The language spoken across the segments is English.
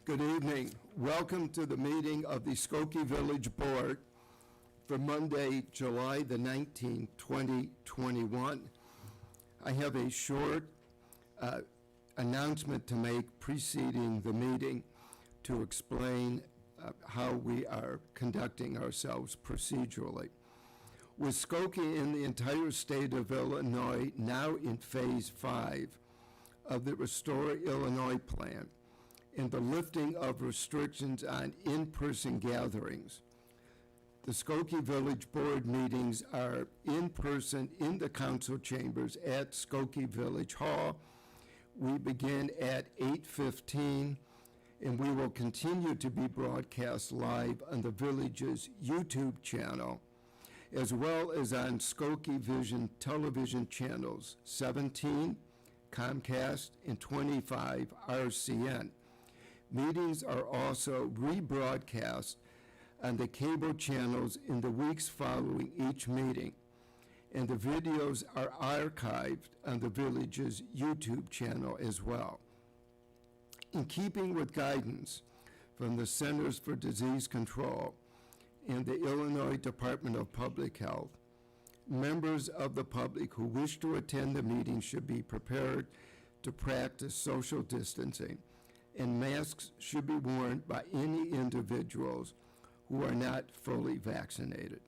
Good evening. Welcome to the meeting of the Skokie Village Board for Monday, July the 19th, 2021. I have a short announcement to make preceding the meeting to explain how we are conducting ourselves procedurally. With Skokie in the entire state of Illinois now in phase 5 of the Restore Illinois plan, and the lifting of restrictions on in-person gatherings. The Skokie Village Board meetings are in person in the council chambers at Skokie Village Hall. We begin at 8:15, and we will continue to be broadcast live on the village's YouTube channel, as well as on Skokie Vision television channels 17, Comcast, and 25 RCN. Meetings are also rebroadcast on the cable channels in the weeks following each meeting, and the videos are archived on the village's YouTube channel as well. In keeping with guidance from the Centers for Disease Control and the Illinois Department of Public Health, members of the public who wish to attend the meeting should be prepared to practice social distancing, and masks should be worn by any individuals who are not fully vaccinated.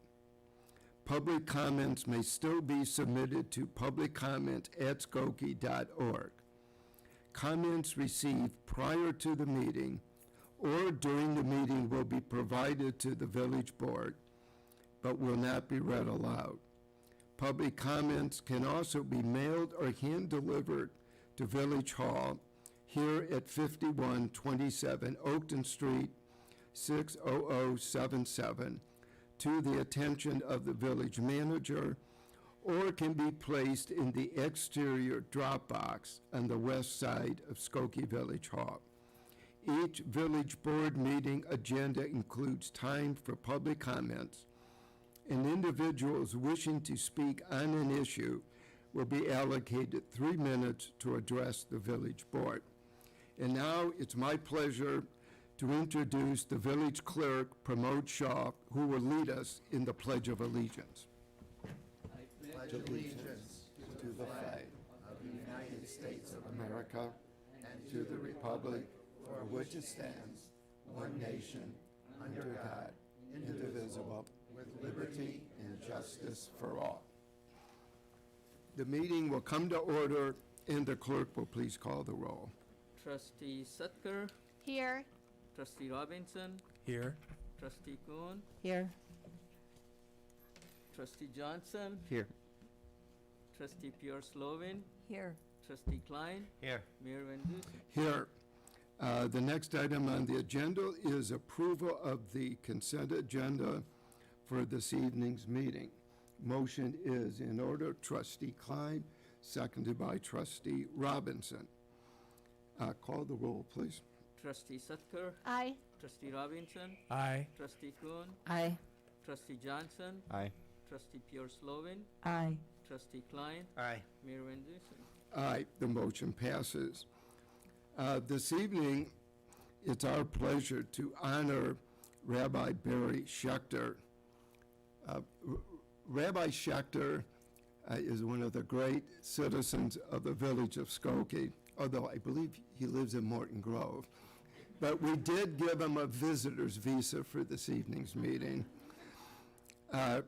Public comments may still be submitted to publiccomment@skokie.org. Comments received prior to the meeting or during the meeting will be provided to the village board, but will not be read aloud. Public comments can also be mailed or hand-delivered to Village Hall here at 5127 Oakton Street, 60077, to the attention of the village manager, or can be placed in the exterior drop box on the west side of Skokie Village Hall. Each village board meeting agenda includes time for public comments, and individuals wishing to speak on an issue will be allocated 3 minutes to address the village board. And now it's my pleasure to introduce the village clerk, Pramod Shah, who will lead us in the Pledge of Allegiance. I pledge allegiance to the flag of the United States of America and to the republic for which it stands, one nation, under God, indivisible, with liberty and justice for all. The meeting will come to order, and the clerk will please call the roll. Trustee Sutker, Here. Trustee Robinson, Here. Trustee Kuhn, Here. Trustee Johnson, Here. Trustee Pierce Lovin, Here. Trustee Klein, Here. Mayor Van Dusen. Here. The next item on the agenda is approval of the consent agenda for this evening's meeting. Motion is in order. Trustee Klein, seconded by Trustee Robinson. Call the roll, please. Trustee Sutker, Aye. Trustee Robinson, Aye. Trustee Kuhn, Aye. Trustee Johnson, Aye. Trustee Pierce Lovin, Aye. Trustee Klein, Aye. Mayor Van Dusen. Aye, the motion passes. This evening, it's our pleasure to honor Rabbi Barry Schechter. Rabbi Schechter is one of the great citizens of the village of Skokie, although I believe he lives in Morton Grove. But we did give him a visitor's visa for this evening's meeting. For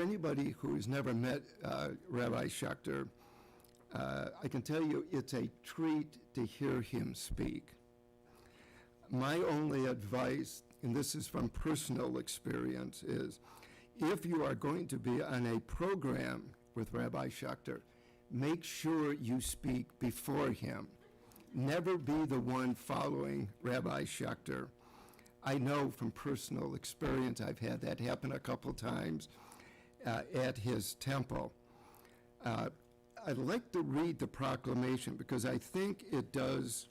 anybody who has never met Rabbi Schechter, I can tell you it's a treat to hear him speak. My only advice, and this is from personal experience, is if you are going to be on a program with Rabbi Schechter, make sure you speak before him. Never be the one following Rabbi Schechter. I know from personal experience, I've had that happen a couple times at his temple. I'd like to read the proclamation because I think it does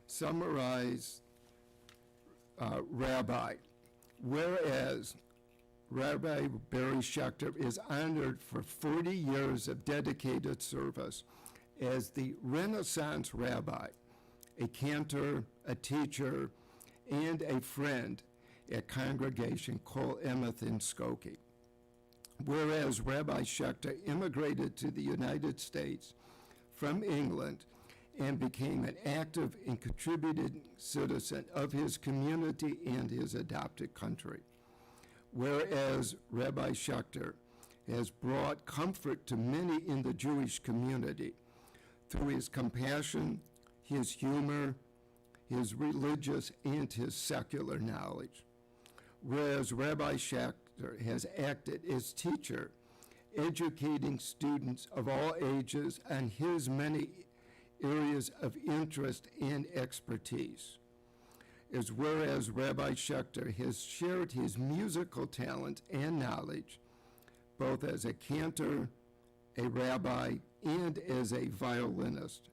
summarize Rabbi. Whereas Rabbi Barry Schechter is honored for 40 years of dedicated service as the Renaissance rabbi a cantor, a teacher, and a friend at Congregation Kol Emeth in Skokie. Whereas Rabbi Schechter immigrated to the United States from England and became an active and contributing citizen of his community and his adopted country. Whereas Rabbi Schechter has brought comfort to many in the Jewish community through his compassion, his humor, his religious, and his secular knowledge. Whereas Rabbi Schechter has acted as teacher, educating students of all ages on his many areas of interest and expertise. As whereas Rabbi Schechter has shared his musical talent and knowledge, both as a cantor, a rabbi, and as a violinist.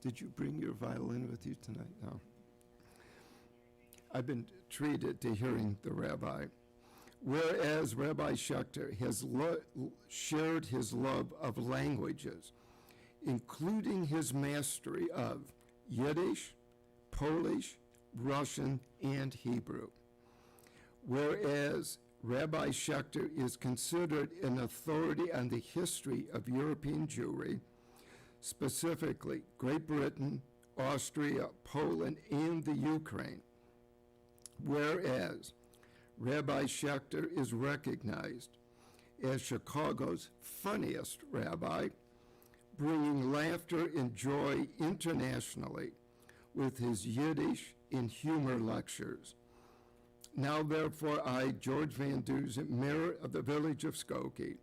Did you bring your violin with you tonight? No. I've been treated to hearing the rabbi. Whereas Rabbi Schechter has shared his love of languages, including his mastery of Yiddish, Polish, Russian, and Hebrew. Whereas Rabbi Schechter is considered an authority on the history of European Jewry, specifically Great Britain, Austria, Poland, and the Ukraine. Whereas Rabbi Schechter is recognized as Chicago's funniest rabbi, bringing laughter and joy internationally with his Yiddish and humor lectures. Now, therefore, I, George Van Dusen, Mayor of the Village of Skokie,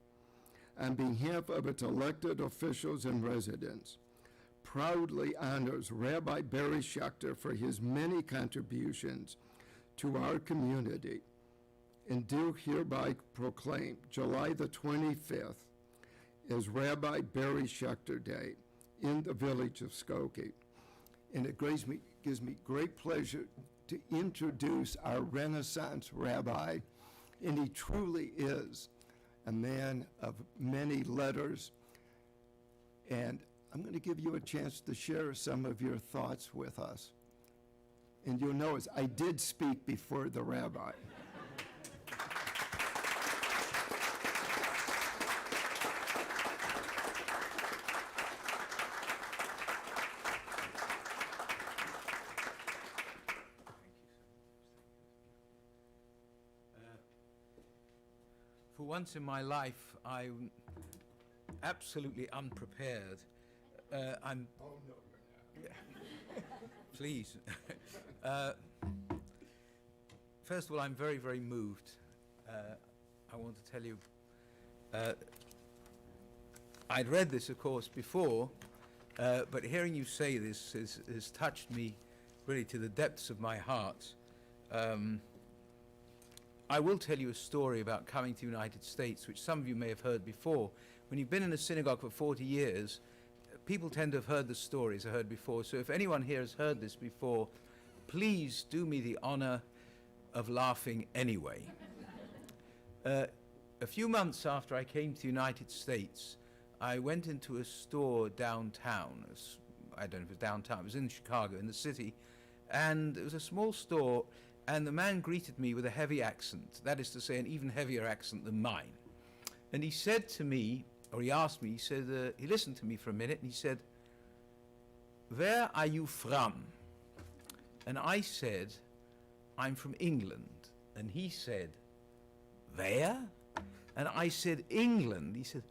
on behalf of its elected officials and residents, proudly honors Rabbi Barry Schechter for his many contributions to our community, and do hereby proclaim July the 25th as Rabbi Barry Schechter Day in the Village of Skokie. And it gives me great pleasure to introduce our Renaissance rabbi, and he truly is a man of many letters. And I'm going to give you a chance to share some of your thoughts with us. And you'll notice I did speak before the rabbi. For once in my life, I'm absolutely unprepared. I'm. Oh, no, you're not. Please. First of all, I'm very, very moved. I want to tell you, I'd read this, of course, before, but hearing you say this has touched me really to the depths of my heart. I will tell you a story about coming to the United States, which some of you may have heard before. When you've been in a synagogue for 40 years, people tend to have heard the stories I heard before. So if anyone here has heard this before, please do me the honor of laughing anyway. A few months after I came to the United States, I went into a store downtown. I don't know if it was downtown. It was in Chicago, in the city. And it was a small store, and the man greeted me with a heavy accent. That is to say, an even heavier accent than mine. And he said to me, or he asked me, he listened to me for a minute, and he said, "Where are you from?" And I said, "I'm from England." And he said, "Where?" And I said, "England." He said,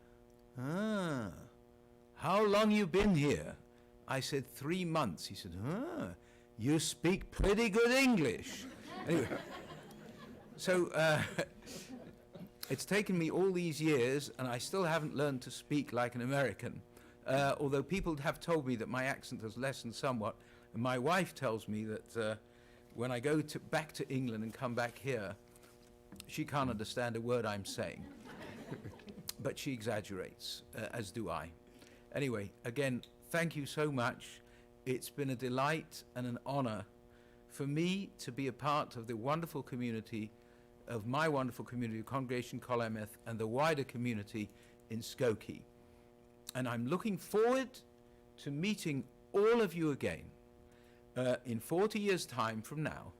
"Ah, how long you been here?" I said, 3 months. He said, "Ah, you speak pretty good English." Anyway, so it's taken me all these years, and I still haven't learned to speak like an American, although people have told me that my accent has lessened somewhat. And my wife tells me that when I go back to England and come back here, she can't understand a word I'm saying. But she exaggerates, as do I. Anyway, again, thank you so much. It's been a delight and an honor for me to be a part of the wonderful community, of my wonderful community, Congregation Kol Emeth, and the wider community in Skokie. And I'm looking forward to meeting all of you again. In 40 years' time from now,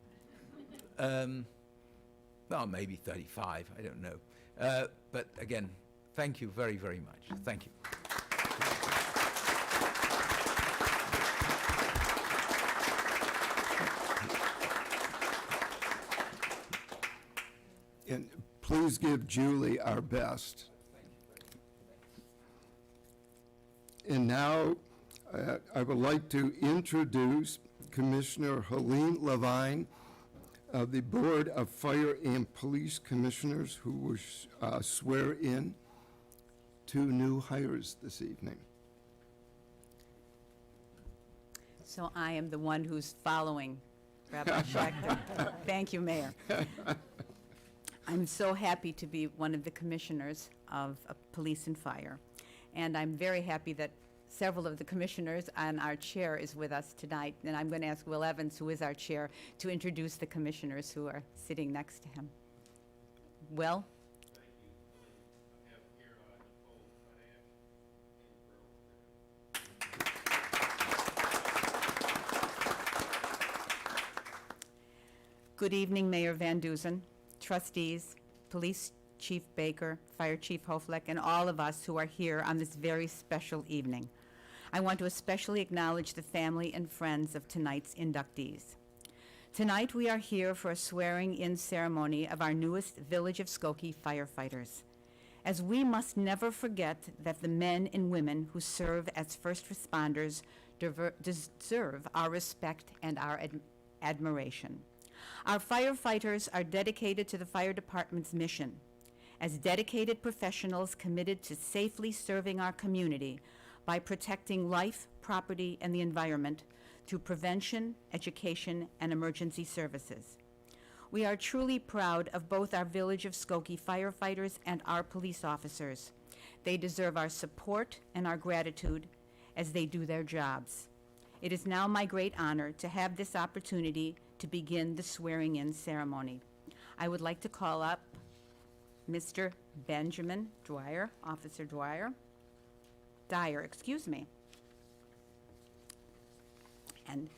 well, maybe 35, I don't know. But again, thank you very, very much. Thank you. And please give Julie our best. And now, I would like to introduce Commissioner Helene Levine of the Board of Fire and Police Commissioners, who will swear in 2 new hires this evening. So I am the one who's following Rabbi Schechter. Thank you, Mayor. I'm so happy to be one of the commissioners of Police and Fire. And I'm very happy that several of the commissioners and our chair is with us tonight. And I'm going to ask Will Evans, who is our chair, to introduce the commissioners who are sitting next to him. Will? Good evening, Mayor Van Dusen, trustees, Police Chief Baker, Fire Chief Hofleck, and all of us who are here on this very special evening. I want to especially acknowledge the family and friends of tonight's inductees. Tonight we are here for a swearing-in ceremony of our newest Village of Skokie firefighters, as we must never forget that the men and women who serve as first responders deserve our respect and our admiration. Our firefighters are dedicated to the fire department's mission. As dedicated professionals committed to safely serving our community by protecting life, property, and the environment through prevention, education, and emergency services. We are truly proud of both our Village of Skokie firefighters and our police officers. They deserve our support and our gratitude as they do their jobs. It is now my great honor to have this opportunity to begin the swearing-in ceremony. I would like to call up Mr. Benjamin Dwyer, Officer Dyer, excuse me. And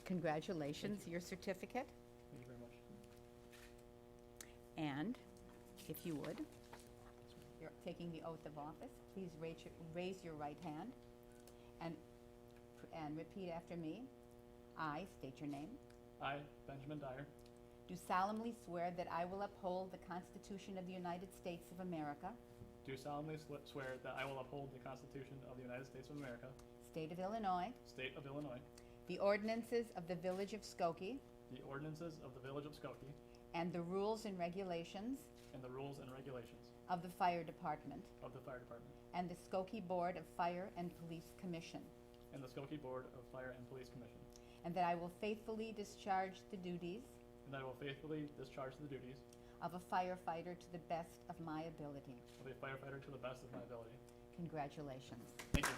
congratulations, your certificate. Thank you very much. And if you would, you're taking the oath of office, please raise your right hand and repeat after me. I state your name. I, Benjamin Dyer, Do solemnly swear that I will uphold the Constitution of the United States of America, do solemnly swear that I will uphold the Constitution of the United States of America, State of Illinois, State of Illinois, the ordinances of the Village of Skokie, the ordinances of the Village of Skokie, and the rules and regulations and the rules and regulations of the Fire Department of the Fire Department and the Skokie Board of Fire and Police Commission, and the Skokie Board of Fire and Police Commission, and that I will faithfully discharge the duties and that I will faithfully discharge the duties of a firefighter to the best of my ability. of a firefighter to the best of my ability. Congratulations. Thank you.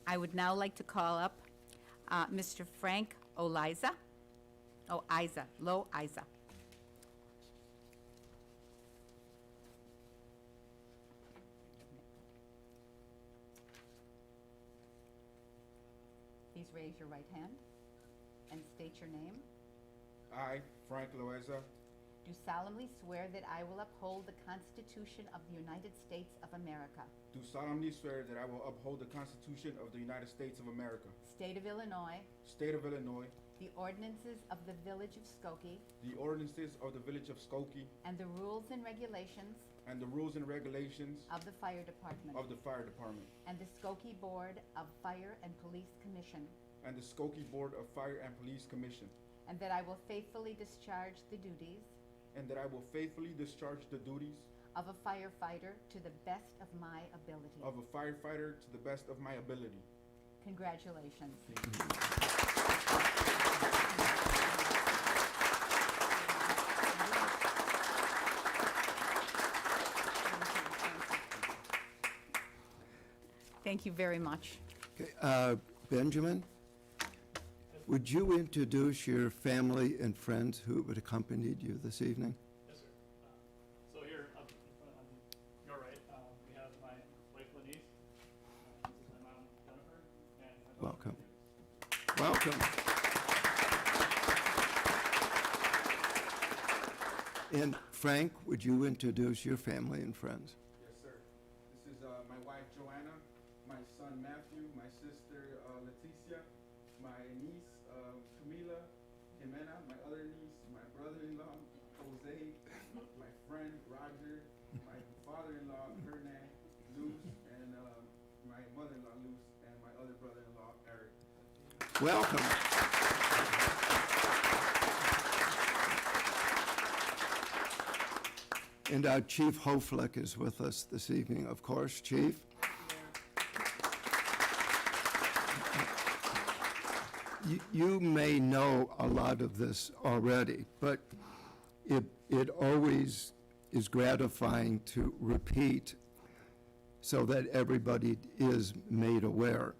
I would now like to call up Mr. Frank Oliza. Oh, Isa, Lo Isa. Please raise your right hand and state your name. I, Frank Loaiza, Do solemnly swear that I will uphold the Constitution of the United States of America, do solemnly swear that I will uphold the Constitution of the United States of America, State of Illinois, State of Illinois, the ordinances of the Village of Skokie, the ordinances of the Village of Skokie, and the rules and regulations and the rules and regulations of the Fire Department, of the Fire Department, and the Skokie Board of Fire and Police Commission, and the Skokie Board of Fire and Police Commission, and that I will faithfully discharge the duties and that I will faithfully discharge the duties of a firefighter to the best of my ability. of a firefighter to the best of my ability. Congratulations. Thank you very much. Okay, Benjamin, Would you introduce your family and friends who have accompanied you this evening? Yes, sir. So here up in front on your right, we have my wife Lenise. This is my mom Jennifer, and my daughter. Welcome. Welcome. And Frank, would you introduce your family and friends? Yes, sir. This is my wife Joanna, my son Matthew, my sister Leticia, my niece Camila, Jimena, my other niece, my brother-in-law Jose, my friend Roger, my father-in-law Hernan, Luz, and my mother-in-law Luz, and my other brother-in-law Eric. Welcome. And our Chief Hofleck is with us this evening, of course. Chief? You may know a lot of this already, but it always is gratifying to repeat so that everybody is made aware.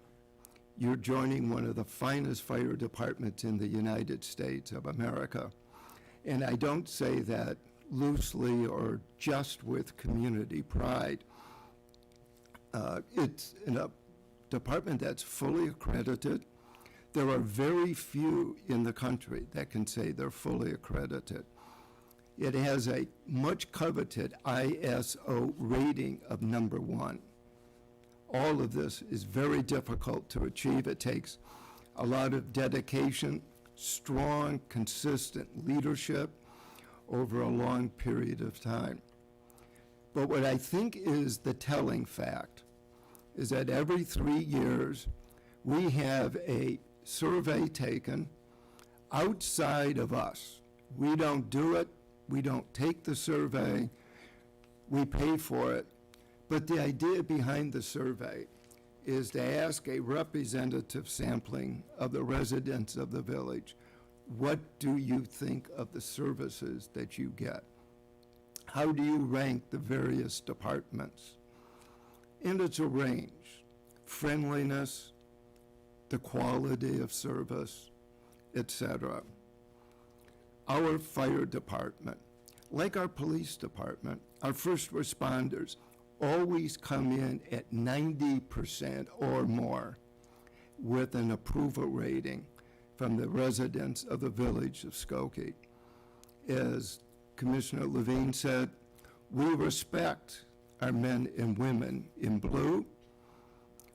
You're joining one of the finest fire departments in the United States of America. And I don't say that loosely or just with community pride. It's in a department that's fully accredited. There are very few in the country that can say they're fully accredited. It has a much coveted ISO rating of #1. All of this is very difficult to achieve. It takes a lot of dedication, strong, consistent leadership over a long period of time. But what I think is the telling fact is that every 3 years, we have a survey taken outside of us. We don't do it. We don't take the survey. We pay for it. But the idea behind the survey is to ask a representative sampling of the residents of the village, what do you think of the services that you get? How do you rank the various departments? And it's a range: friendliness, the quality of service, etc. Our fire department, like our police department, our first responders always come in at 90% or more with an approval rating from the residents of the village of Skokie. As Commissioner Levine said, we respect our men and women in blue.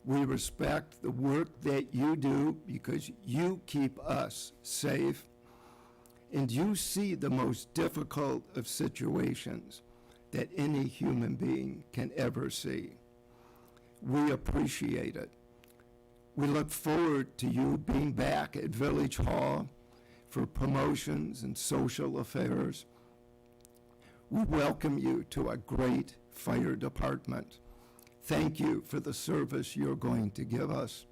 We respect the work that you do because you keep us safe. And you see the most difficult of situations that any human being can ever see. We appreciate it. We look forward to you being back at Village Hall for promotions and social affairs. We welcome you to a great fire department. Thank you for the service you're going to give us.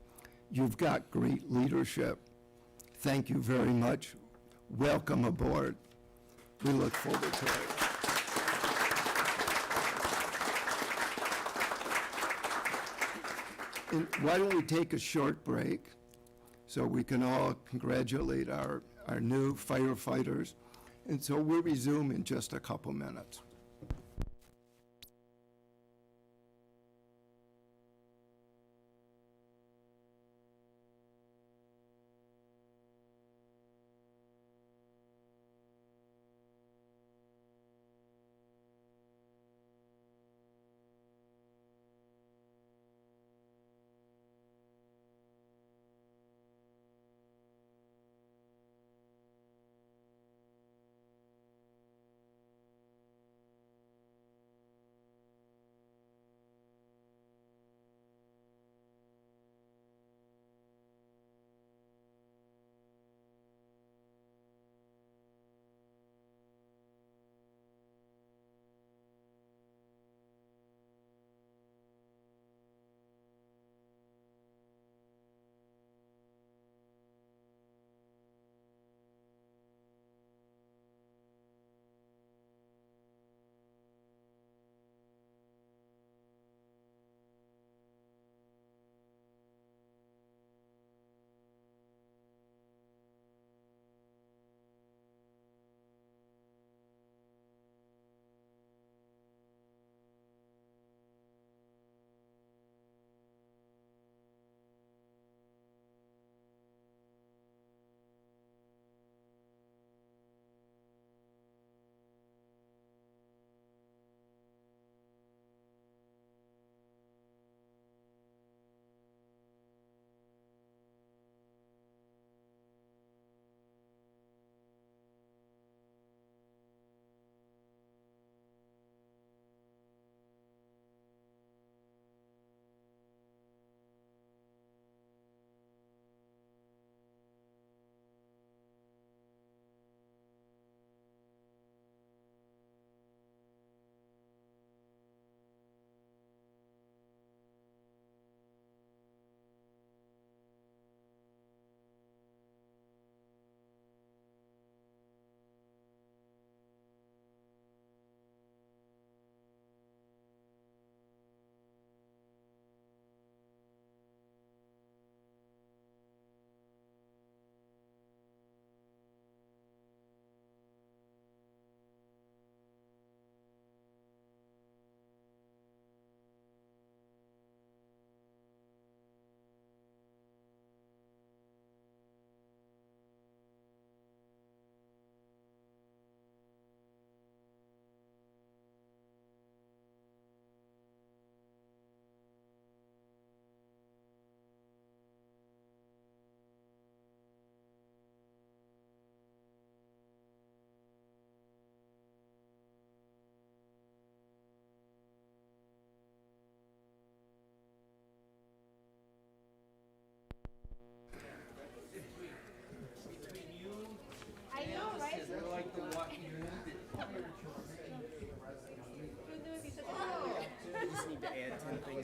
You've got great leadership. Thank you very much. Welcome aboard. We look forward to it. And why don't we take a short break so we can all congratulate our new firefighters. And so we'll resume in just a couple minutes.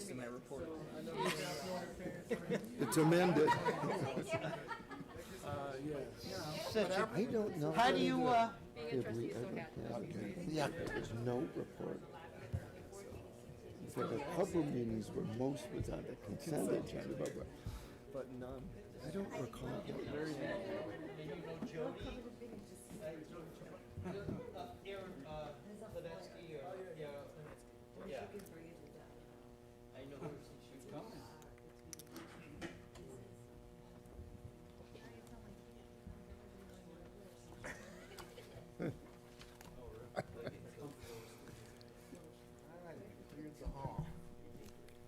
most of my report. It's amended. I don't know. How do you, Did we ever have yeah, no report? In fact, a couple meetings where most was on the consent agenda, but none. I don't recall.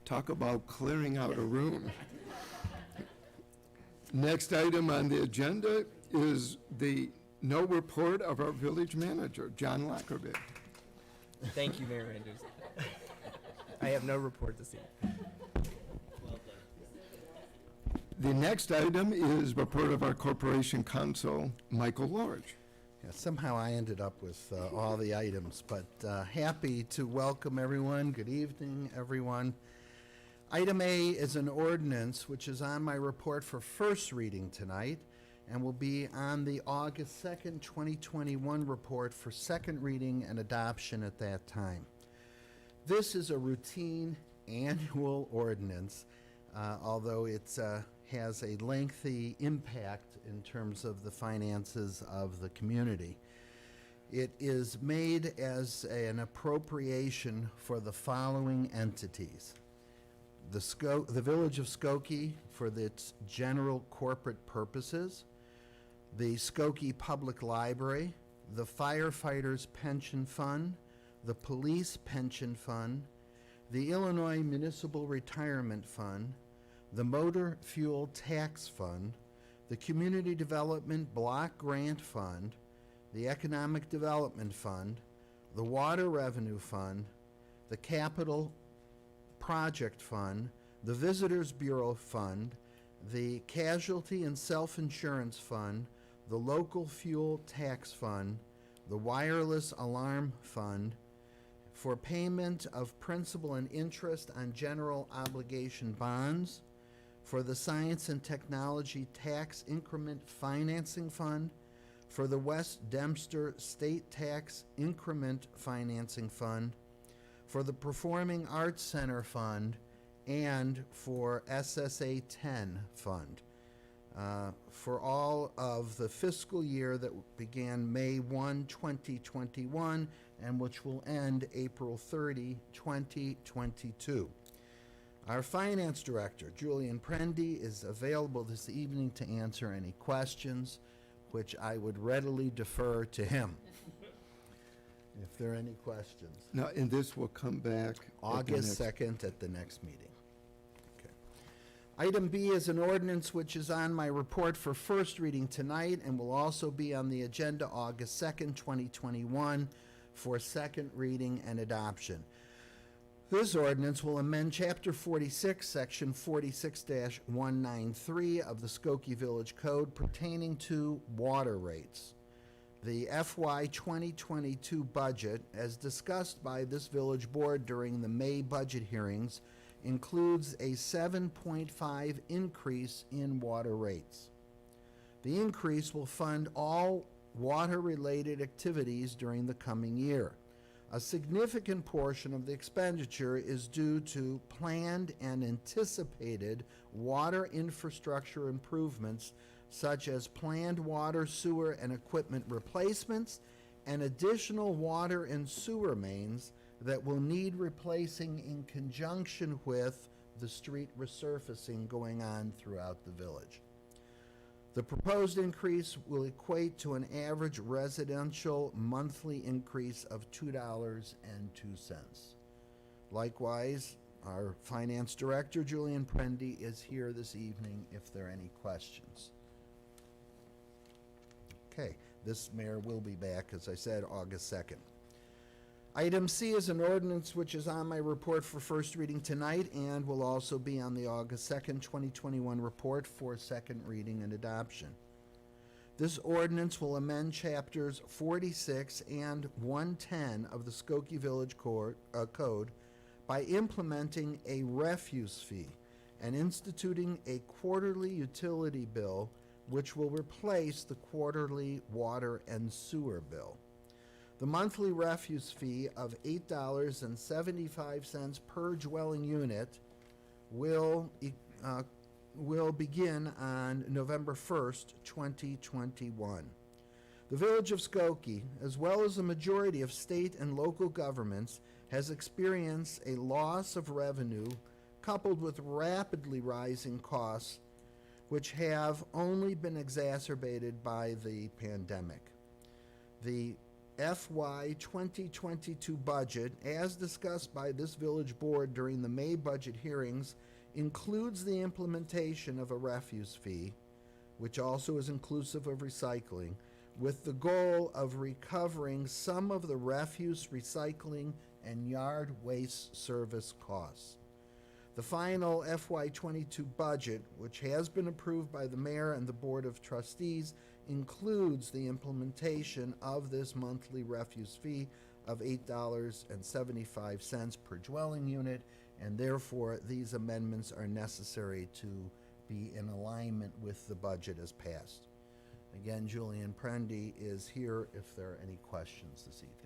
Talk about clearing out a room. Next item on the agenda is the no report of our village manager, John Lockerbie. thank you, Mayor Andrews. I have no report this evening. The next item is report of our corporation counsel, Michael Lorge. Yeah, somehow I ended up with all the items, but happy to welcome everyone. Good evening, everyone. Item A is an ordinance which is on my report for first reading tonight and will be on the August 2nd, 2021 report for second reading and adoption at that time. This is a routine annual ordinance, although it has a lengthy impact in terms of the finances of the community. It is made as an appropriation for the following entities. The Village of Skokie for its general corporate purposes, the Skokie Public Library, the Firefighters Pension Fund, the Police Pension Fund, the Illinois Municipal Retirement Fund, the Motor Fuel Tax Fund, the Community Development Block Grant Fund, the Economic Development Fund, the Water Revenue Fund, the Capital Project Fund, the Visitors Bureau Fund, the Casualty and Self-Insurance Fund, the Local Fuel Tax Fund, the Wireless Alarm Fund, for payment of principal and interest on general obligation bonds, for the Science and Technology Tax Increment Financing Fund, for the West Dempster State Tax Increment Financing Fund, for the Performing Arts Center Fund, and for SSA 10 Fund, for all of the fiscal year that began May 1, 2021, and which will end April 30, 2022. Our Finance Director, Julian Prendy, is available this evening to answer any questions, which I would readily defer to him. If there are any questions. Now, and this will come back at the August next- 2nd at the next meeting. Okay. Item B is an ordinance which is on my report for first reading tonight and will also be on the agenda August 2nd, 2021 for second reading and adoption. This ordinance will amend Chapter 46, Section 46-193 of the Skokie Village Code pertaining to water rates. The FY 2022 budget, as discussed by this village board during the May budget hearings, includes a 7.5 increase in water rates. The increase will fund all water-related activities during the coming year. A significant portion of the expenditure is due to planned and anticipated water infrastructure improvements such as planned water, sewer, and equipment replacements, and additional water and sewer mains that will need replacing in conjunction with the street resurfacing going on throughout the village. The proposed increase will equate to an average residential monthly increase of $2.02. Likewise, our Finance Director, Julian Prendy, is here this evening if there are any questions. Okay, this mayor will be back, as I said, August 2nd. Item C is an ordinance which is on my report for first reading tonight and will also be on the August 2nd, 2021 report for second reading and adoption. This ordinance will amend chapters 46 and 110 of the Skokie Village Code by implementing a refuse fee and instituting a quarterly utility bill which will replace the quarterly water and sewer bill. The monthly refuse fee of $8.75 per dwelling unit will begin on November 1st, 2021. The Village of Skokie, as well as the majority of state and local governments, has experienced a loss of revenue coupled with rapidly rising costs, which have only been exacerbated by the pandemic. The FY 2022 budget, as discussed by this village board during the May budget hearings, includes the implementation of a refuse fee, which also is inclusive of recycling, with the goal of recovering some of the refuse, recycling, and yard waste service costs. The final FY 22 budget, which has been approved by the mayor and the board of trustees, includes the implementation of this monthly refuse fee of $8.75 per dwelling unit, and therefore these amendments are necessary to be in alignment with the budget as passed. Again, Julian Prendy is here if there are any questions this evening.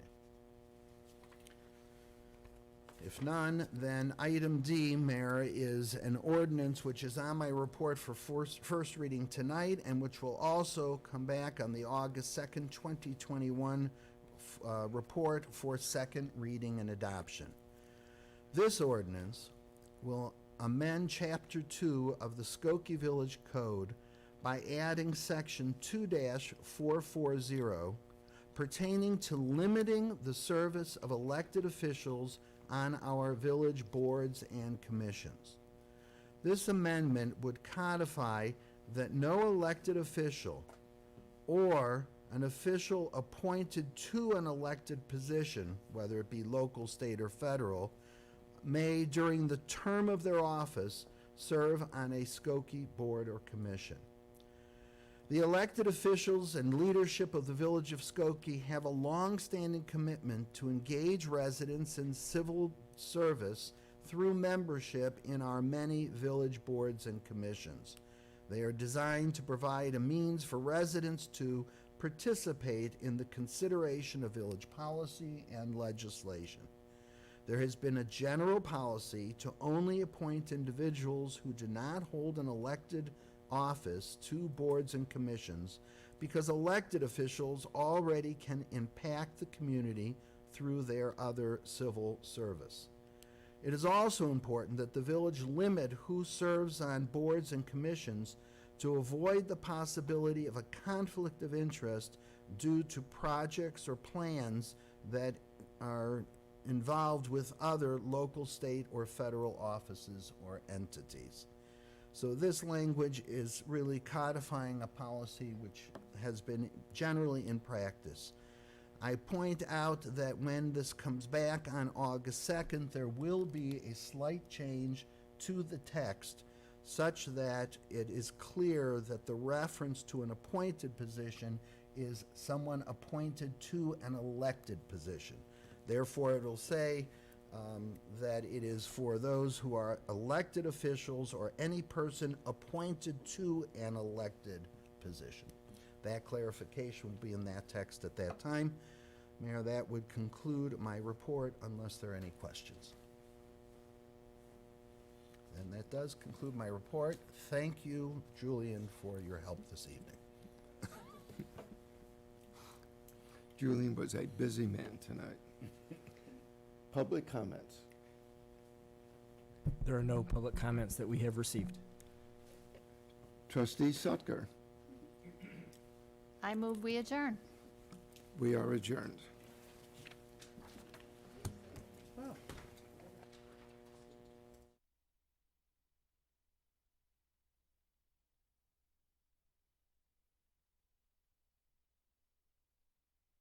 If none, then item D, Mayor, is an ordinance which is on my report for first reading tonight and which will also come back on the August 2nd, 2021 report for second reading and adoption. This ordinance will amend Chapter 2 of the Skokie Village Code by adding Section 2-440 pertaining to limiting the service of elected officials on our village boards and commissions. This amendment would codify that no elected official or an official appointed to an elected position, whether it be local, state, or federal, may, during the term of their office, serve on a Skokie board or commission. The elected officials and leadership of the Village of Skokie have a long-standing commitment to engage residents in civil service through membership in our many village boards and commissions. They are designed to provide a means for residents to participate in the consideration of village policy and legislation. There has been a general policy to only appoint individuals who do not hold an elected office to boards and commissions because elected officials already can impact the community through their other civil service. It is also important that the village limit who serves on boards and commissions to avoid the possibility of a conflict of interest due to projects or plans that are involved with other local, state, or federal offices or entities. So this language is really codifying a policy which has been generally in practice. I point out that when this comes back on August 2nd, there will be a slight change to the text such that it is clear that the reference to an appointed position is someone appointed to an elected position. Therefore, it'll say that it is for those who are elected officials or any person appointed to an elected position. That clarification will be in that text at that time. Mayor, that would conclude my report unless there are any questions. And that does conclude my report. Thank you, Julian, for your help this evening. Julian was a busy man tonight. Public comments. There are no public comments that we have received. Trustee Sutker, I move we adjourn. we are adjourned.